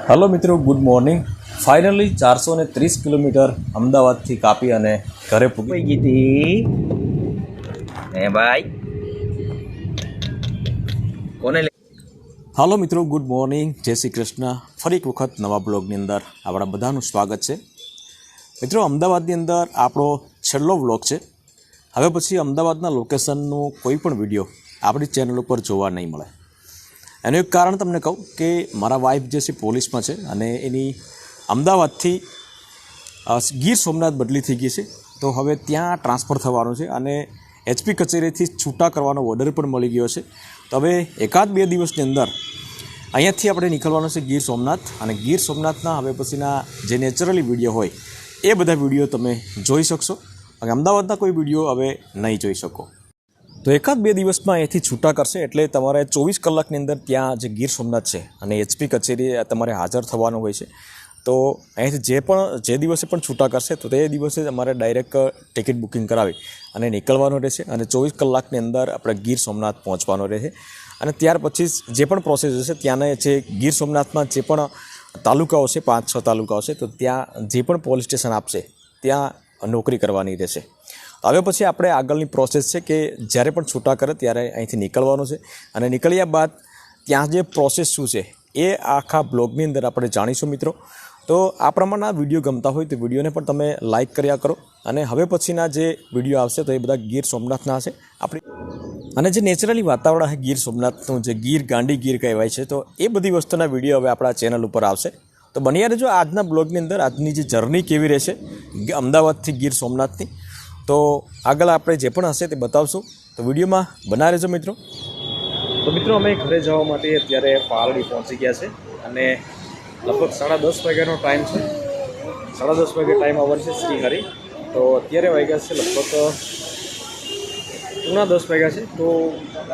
Hello मित्रों, good morning. Finally 430 kilometre Amdavad थी कापी अने घरे पूगी गई थी। भाई कोने ले हेलो मित्रों, गुड मॉर्निंग, जय श्री कृष्ण। फरी एक वखत नवा ब्लॉगनी अंदर आपणा बधानुं स्वागत है। मित्रों, अमदावादनी अंदर आपणो छेल्लो व्लॉग है। हवे पछी अमदावादना लोकेशननो कोई पण विडियो आपणी चेनल पर जोवा नहीं मळे। एनु एक कारण तमने कहूँ कि मारा वाइफ जे छे पोलीसमां छे अने एनी अमदावादथी गीर सोमनाथ बदली थई गई है, तो हवे त्यां ट्रांसफर थवानुं छे अने एचपी कचेरीथी छूटा करवानो ऑर्डर पण मळी गयो छे। तो हवे एकाद बे दिवसनी अंदर अहींयाथी आपणे निकळवानुं छे गीर सोमनाथ। अने गीर सोमनाथना हवे पछीना जे नेचरली विडियो होय ए बधा विडियो तमे जोई शकशो। अमदावादना कोई विडियो हवे नहीं जोई शको। तो एकाद बे दिवस में अहींथी छूटा करशे एटले तमारे 24 कलाकनी अंदर त्यां जे गीर सोमनाथ है अने एचपी कचेरी तमारे हाजर थवानुं होय छे। तो अहींथी जे दिवसे पण छूटा करशे तो ते दिवसे अमारे डायरेक्ट टिकिट बुकिंग करावी अने निकळवानुं रहेशे अने 24 कलाकनी अंदर आपणे गीर सोमनाथ पहोंचवानुं रहे। अने त्यार पछी जे पण प्रोसेस हशे त्याने जे गीर सोमनाथमां जे पण तालुकाओ छे 5-6 तालुकाओ छे तो त्यां जे पण पोलीस स्टेशन आपशे त्यां नौकरी करवानी रहेशे। हवे पछी आपणे आगळनी प्रोसेस है कि ज्यारे पण छूटा करे त्यारे अहींथी निकळवानुं छे अने निकळ्या बाद त्यां जे प्रोसेस शुं छे ए आखा ब्लॉगनी अंदर आपणे जाणीशुं। मित्रों, तो आ प्रमाणना विडियो गमता होय तो विडियोने पण तमे लाइक कर्या करो। अने हवे पछीना जे विडियो आवशे तो ए बधा गीर सोमनाथना हशे। आपणी अने जे नेचरली वातावरण है गीर सोमनाथनुं जे गीर गांडी गीर कहेवाय छे तो ए बधी वस्तुना विडियो हवे आपणा चेनल उपर आवशे। तो बन्या रहेजो आजना ब्लॉगनी अंदर आजनी जे जर्नी केवी रहेशे अमदावादथी गीर सोमनाथनी। तो आगळ आपणे जे पण हशे ते बतावशुं, तो विडियो में बना रहेजो मित्रों। तो मित्रों, अमे घरे जवा माटे अत्यारे पालड़ी पहोंची गया छे अने लगभग 10:30 वाग्यानो टाइम छे। 10:30 वागे टाइम आवर छे श्रीहरि। तो अत्यारे वाग्या छे लगभग 9:10 वाग्या छे। तो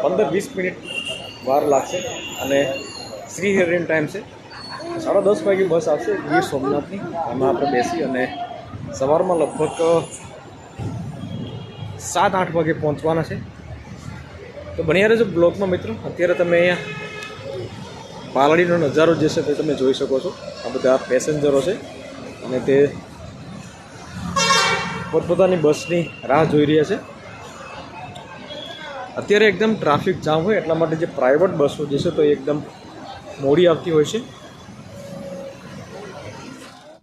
15-20 मिनिट वार लागशे अने श्रीहरिनो टाइम छे 10:30 वागे बस आवशे गीर सोमनाथनी। एमां आपणे बेसी अने सवारमां लगभग 7-8 वागे पहोंचवाना है। तो बनिया रहेजो ब्लॉग में मित्रों। अत्यारे तमे अहींया पालड़ीनो नजारो जे छे ते तमे जोई शको छो। आ बधा पेसेंजरो छे अने ते पोतपोतानी बसनी राह जोई रह्या छे। अत्यारे एकदम ट्राफिक जाम होय एटला माटे जे प्राइवेट बसो जे छे तो एकदम मोडी आवती होय छे।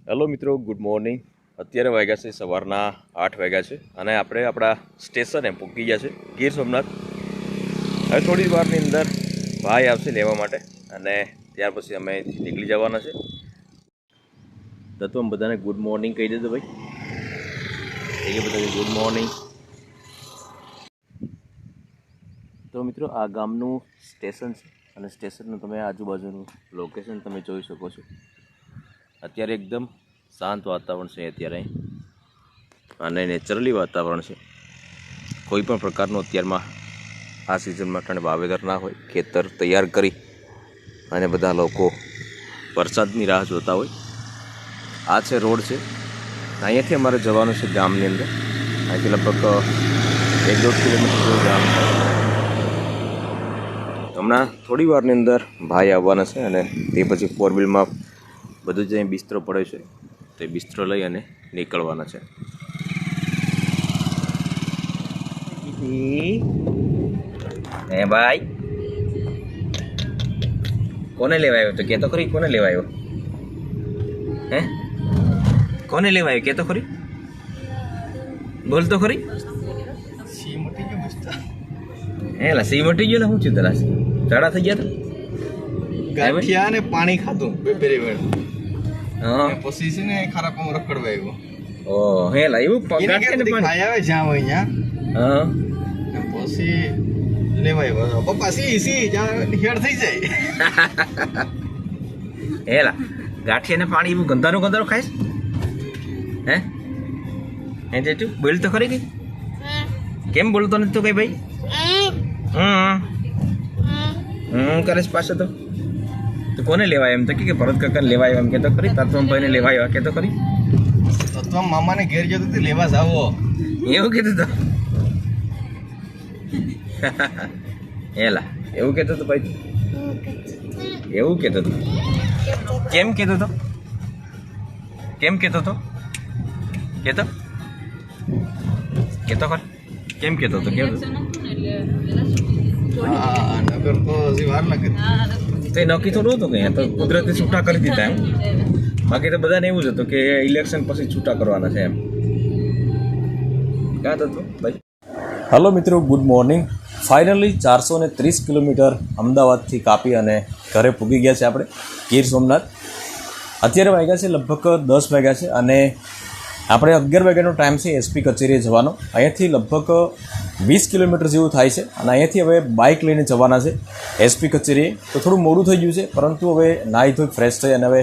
हेलो मित्रों, गुड मॉर्निंग। अत्यारे वाग्या छे सवारना 8 वाग्या छे अने आपणे आपणा स्टेशने पहोंची गया छे गीर सोमनाथ। हवे थोड़ी वारनी अंदर भाई आवशे लेवा माटे अने त्यार पछी अमे निकળી जवाना छे। तो तुम बधाने गुड मॉर्निंग कही देजो भाई। ए बधाने गुड मॉर्निंग। तो मित्रों, आ गामनुं स्टेशन छे अने स्टेशननुं तमे आजुबाजुनुं लोकेशन तमे जोई शको छो। अत्यारे एकदम शांत वातावरण है अत्यारे अने नेचरली वातावरण है। कोईपण प्रकारनो अत्यारमां आ सीजनमां अटाणे वावेतर ना होय, खेतर तैयार करी अने बधा लोको वरसादनी राह जोता होय। आ छे रोड छे। अहींयाथी अमारे जवानुं छे गामनी अंदर। अहींथी लगभग 1-1.5 किलोमीटर जेवुं गाम छे। हमणां थोड़ी वारनी अंदर भाई आववाना छे अने ते पछी 4 व्हीलमां बधुं ज अहीं बिस्तरो पड़े छे तो बिस्तरो लई अने निकळवाना छे। ए भाई कोने लेवा आव्यो? तो कहतो खरी कोने लेवा आव्यो? हैं कोने लेवा आव्यो? कहतो खरी, बोल तो खरी। सी मटी गयो मस्त। एला सी मटी गयो ने हुं थयुं तरा? झाड़ा थई गया तो गाठिया ने पाणी खाधुं बेरे वेळ। हां પછી છે ને ખરા કોમ રખડવા આવ્યો। ઓ હેલા એવું ગાંઠે ને પાણી ખાય આવે જ્યાં હોય ત્યાં। હા ને પછી લેવા આવ્યો પપ્પા सी જ્યાં હેડ થઈ જાય। હેલા ગાંઠિયા ને પાણી એવું ગંધારો ગંધારો ખાઈશ? હે હે જેટુ બોલ તો ખરી ગઈ। કેમ બોલતો નથી તો કઈ ભાઈ? કરે છે પાછો तो कोने लेवा एम तो कि भरत काका लेवा एम के तो खरी तत्वम भाई ने लेवा आव्या के तो खरी तत्वम मामा ने घेर जतो ते लेवा जावो एवुं कीधुं तो एला एवुं केतो तो भाई एवुं केतो तो કેમ કહેતો હતો? કેમ કહેતો હતો? કહેતો કહેતો ખર કેમ કહેતો હતો? કેમ તે નક્કી થોડું હતું કે તો કુદરતી છૂટા કરી દીધા એમ. બાકી તો બધાને એવું જ હતું કે ઇલેક્શન પછી છૂટા કરવાના છે એમ. ક્યાં હતું ભાઈ? હલો મિત્રો, ગુડ મોર્નિંગ. ફાઇનલી 430 કિલોમીટર અમદાવાદથી કાપી અને ઘરે પૂગી ગયા છે આપણે ગીર સોમનાથ. અત્યારે વાગ્યા છે લગભગ 10 વાગ્યા છે અને આપણે 11 વાગ્યાનો ટાઈમ છે એસપી કચેરીએ જવાનો. અહીંયાથી લગભગ 20 કિલોમીટર જેવું થાય છે અને અહીંયાથી હવે બાઇક લઈને જવાના છે એસપી કચેરીએ. તો થોડું મોડું થઈ ગયું છે, પરંતુ હવે નાહી ધોઈ ફ્રેશ થઈ અને હવે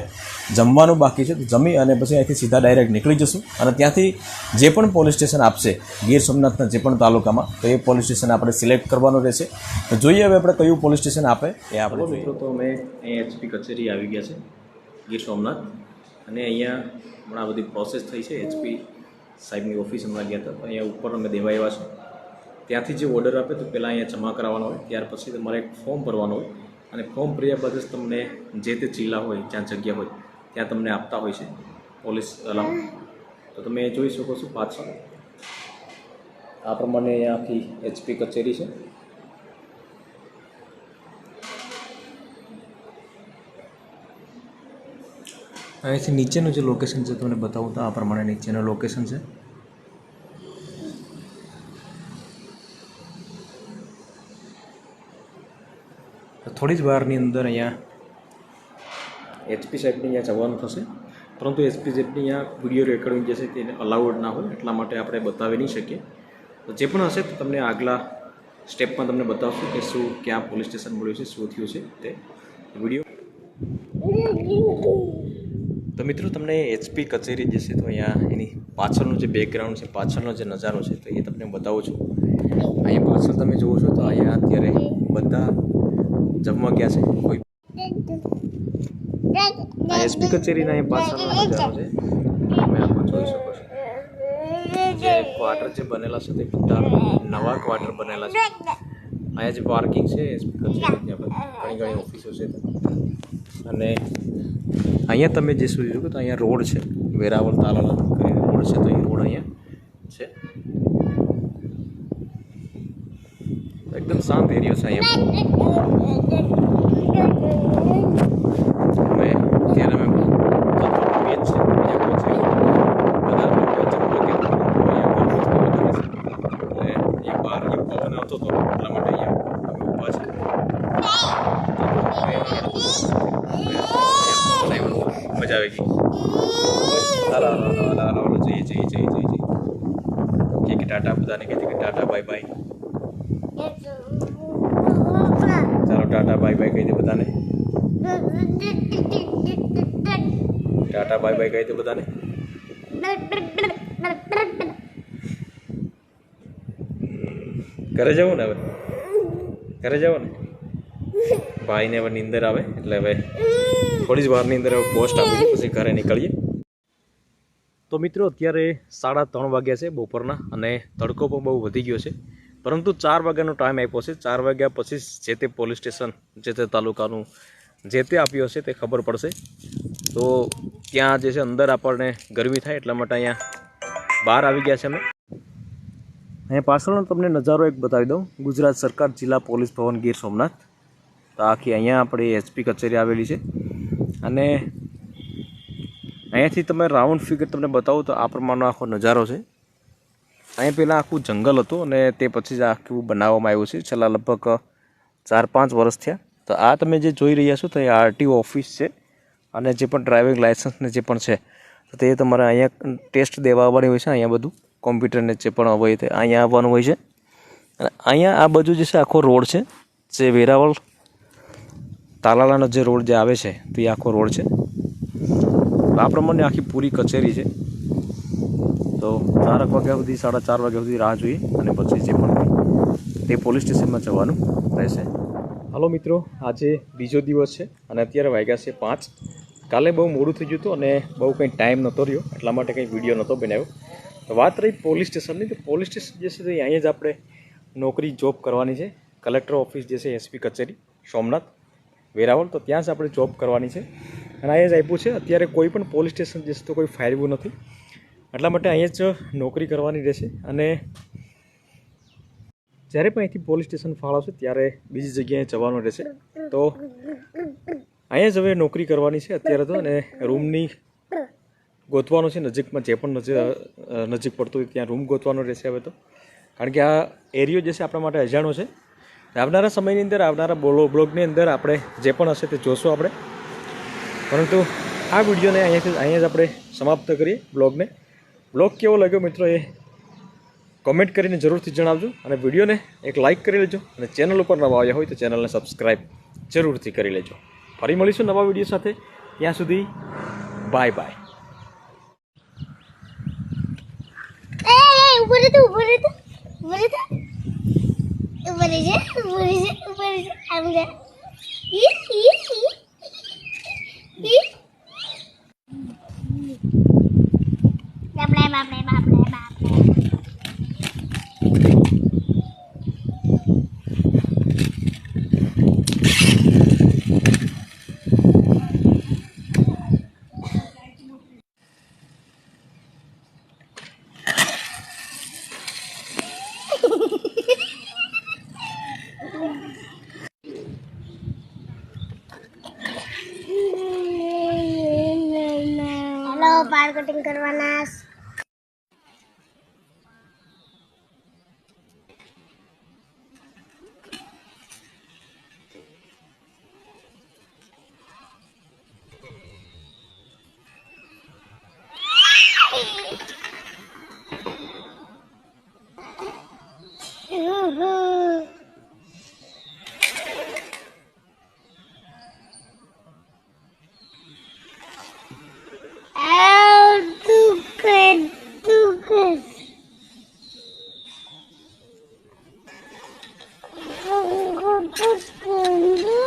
જમવાનું બાકી છે. તો જમી અને પછી અહીંયાથી સીધા ડાયરેક્ટ નીકળી જશું અને ત્યાંથી જે પણ પોલીસ સ્ટેશન આપશે ગીર સોમનાથના જે પણ તાલુકામાં, તો એ પોલીસ સ્ટેશન આપણે સિલેક્ટ કરવાનું રહેશે. તો જોઈએ હવે આપણે કયું પોલીસ સ્ટેશન આપે એ આપણે. મિત્રો, તો અમે અહીં એસપી કચેરી આવી ગયા છે ગીર સોમનાથ અને અહીંયા હમણાં બધી પ્રોસેસ થઈ છે. એચપી સાહેબની ઓફિસ હમણાં ગયા હતા, તો અહીંયા ઉપર અમે દેવા આવ્યા છે. ત્યાંથી જે ઓર્ડર આપે તો પહેલાં અહીંયા જમા કરાવવાનો હોય, ત્યાર પછી તમારે એક ફોર્મ ભરવાનું હોય અને ફોર્મ ભર્યા બાદ જ તમને જે તે જિલ્લા હોય જ્યાં જગ્યા હોય ત્યાં તમને આપતા હોય છે પોલીસ અલાઉ. તો તમે જોઈ શકો છો પાછળ આ પ્રમાણે અહીંયા આખી એચપી કચેરી છે. અહીંથી નીચેનું જે લોકેશન છે તમને બતાવું તો આ પ્રમાણે નીચેનું લોકેશન છે. થોડી જ વારની અંદર અહીંયા એચપી સાહેબની અહીંયા જવાનું થશે, પરંતુ એચપી સાહેબની અહીંયા વિડીયો રેકોર્ડિંગ જે છે તેને અલાઉડ ના હોય, એટલા માટે આપણે બતાવી નહીં શકીએ. તો જે પણ હશે તો તમને આગલા સ્ટેપમાં તમને બતાવશું કે શું ક્યાં પોલીસ સ્ટેશન મળ્યું છે, શું થયું છે તે વિડીયો. તો મિત્રો, તમને એચપી કચેરી જે છે તો અહીંયા એની પાછળનું જે બેકગ્રાઉન્ડ છે, પાછળનો જે નજારો છે તો એ તમને બતાવું છું. અહીંયા પાછળ તમે જુઓ છો તો અહીંયા અત્યારે બધા જમવા ગયા છે. કોઈ આ એસપી કચેરીના અહીંયા પાછળનો નજારો છે, તમે આમાં જોઈ શકો છો. જે ક્વાર્ટર જે બનેલા છે તે બધા નવા ક્વાર્ટર બનેલા છે. અહીંયા જે પાર્કિંગ છે એસપી કચેરી, ત્યાં ઘણી ઓફિસો છે અને અહીંયા તમે જે શું જોયું તો અહીંયા રોડ છે, વેરાવળ તાલાલા રોડ છે, તો એ રોડ અહીંયા છે. એકદમ શાંત એરિયો છે અહીંયા. ત્યારે અમે બેચ છે અહીંયા પહોંચી બધા અહીંયા બહાર પવન આવતો હતો એટલા માટે અહીંયા અમે ઊભા છે. મજા આવી ગઈ. હાલો જઈએ કે ટાટા બધાને કહે છે કે ટાટા બાય બાય. ચાલો ટાટા બાય બાય કહી દે બધાને. ટાટા બાય બાય કહી દે બધાને. ઘરે જવું ને હવે? ઘરે જવું ને? ભાઈને હવે નીંદર આવે એટલે હવે થોડી જ વારની અંદર હવે પોસ્ટ આપી પછી ઘરે નીકળીએ. તો મિત્રો, અત્યારે 3:30 વાગ્યા છે બપોરના અને તડકો પણ બહુ વધી ગયો છે, પરંતુ 4 વાગ્યાનો ટાઈમ આપ્યો છે. 4 વાગ્યા પછી જે તે પોલીસ સ્ટેશન જે તે તાલુકાનું જે તે આપ્યો હશે તે ખબર પડશે. તો ત્યાં જે છે અંદર આપણને ગરમી થાય એટલા માટે અહીંયા બહાર આવી ગયા છે અમે. અહીંયા પાછળનો તમને નજારો એક બતાવી દઉં. ગુજરાત સરકાર જિલ્લા પોલીસ ભવન ગીર સોમનાથ. તો આખી અહીંયા આપણી એચપી કચેરી આવેલી છે અને અહીંયાથી તમે રાઉન્ડ ફિગર તમને બતાવું તો આ પ્રમાણનો આખો નજારો છે. અહીંયા પહેલાં આખું જંગલ હતું અને તે પછી જ આખું બનાવવામાં આવ્યું છે. છેલ્લા લગભગ 4-5 વર્ષ થયા. તો આ તમે જે જોઈ રહ્યા છો તો એ આરટીઓ ઓફિસ છે અને જે પણ ડ્રાઇવિંગ લાઇસન્સને જે પણ છે તો તે તમારે અહીંયા ટેસ્ટ દેવા આવવાની હોય છે. અહીંયા બધું કોમ્પ્યુટરને જે પણ હોય તે અહીંયા આવવાનું હોય છે. અને અહીંયા આ બાજુ જે છે આખો રોડ છે, જે વેરાવળ તાલાલાનો જે રોડ જે આવે છે તો એ આખો રોડ છે. આ પ્રમાણે આખી પૂરી કચેરી છે. તો 4 વાગ્યા સુધી 4:30 વાગ્યા સુધી રાહ જોઈએ અને પછી જે પણ તે પોલીસ સ્ટેશનમાં જવાનું રહેશે. હાલો મિત્રો, આજે બીજો દિવસ છે અને અત્યારે વાગ્યા છે 5. કાલે બહુ મોડું થઈ ગયું હતું અને બહુ કંઈ ટાઈમ નહોતો રહ્યો એટલા માટે કંઈ વિડીયો નહોતો બનાવ્યો. તો વાત રહી પોલીસ સ્ટેશનની, તો પોલીસ સ્ટેશન જે છે તો અહીંયા જ આપણે નોકરી જોબ કરવાની છે. કલેક્ટર ઓફિસ જે છે એસપી કચેરી સોમનાથ વેરાવળ, તો ત્યાં જ આપણે જોબ કરવાની છે. અને અહીંયા જ આપ્યું છે. અત્યારે કોઈ પણ પોલીસ સ્ટેશન જશે તો કોઈ ફાયદો નથી, એટલા માટે અહીંયા જ નોકરી કરવાની રહેશે. અને જ્યારે પણ અહીંથી પોલીસ સ્ટેશન ફાળવશે ત્યારે બીજી જગ્યાએ જવાનું રહેશે. તો અહીંયા જ હવે નોકરી કરવાની છે અત્યારે તો. અને રૂમની ગોતવાનો છે નજીકમાં, જે પણ નજીક પડતું હોય ત્યાં રૂમ ગોતવાનો રહેશે હવે તો, કારણ કે આ એરિયો જે છે આપણા માટે અજાણો છે. આવનારા સમયની અંદર, આવનારા બ્લોગની અંદર આપણે જે પણ હશે તે જોશું આપણે. પરંતુ આ વિડીયોને અહીંયા જ આપણે સમાપ્ત કરીએ બ્લોગને. બ્લોગ કેવો લાગ્યો મિત્રો એ કોમેન્ટ કરીને જરૂરથી જણાવજો, અને વિડીયોને એક લાઇક કરી લેજો, અને ચેનલ ઉપર નવા આવ્યા હોય તો ચેનલને સબસ્ક્રાઈબ જરૂરથી કરી લેજો. ફરી મળીશું નવા વિડીયો સાથે, ત્યાં સુધી બાય બાય. હેલો, બાળ કટિંગ કરવાના. Good.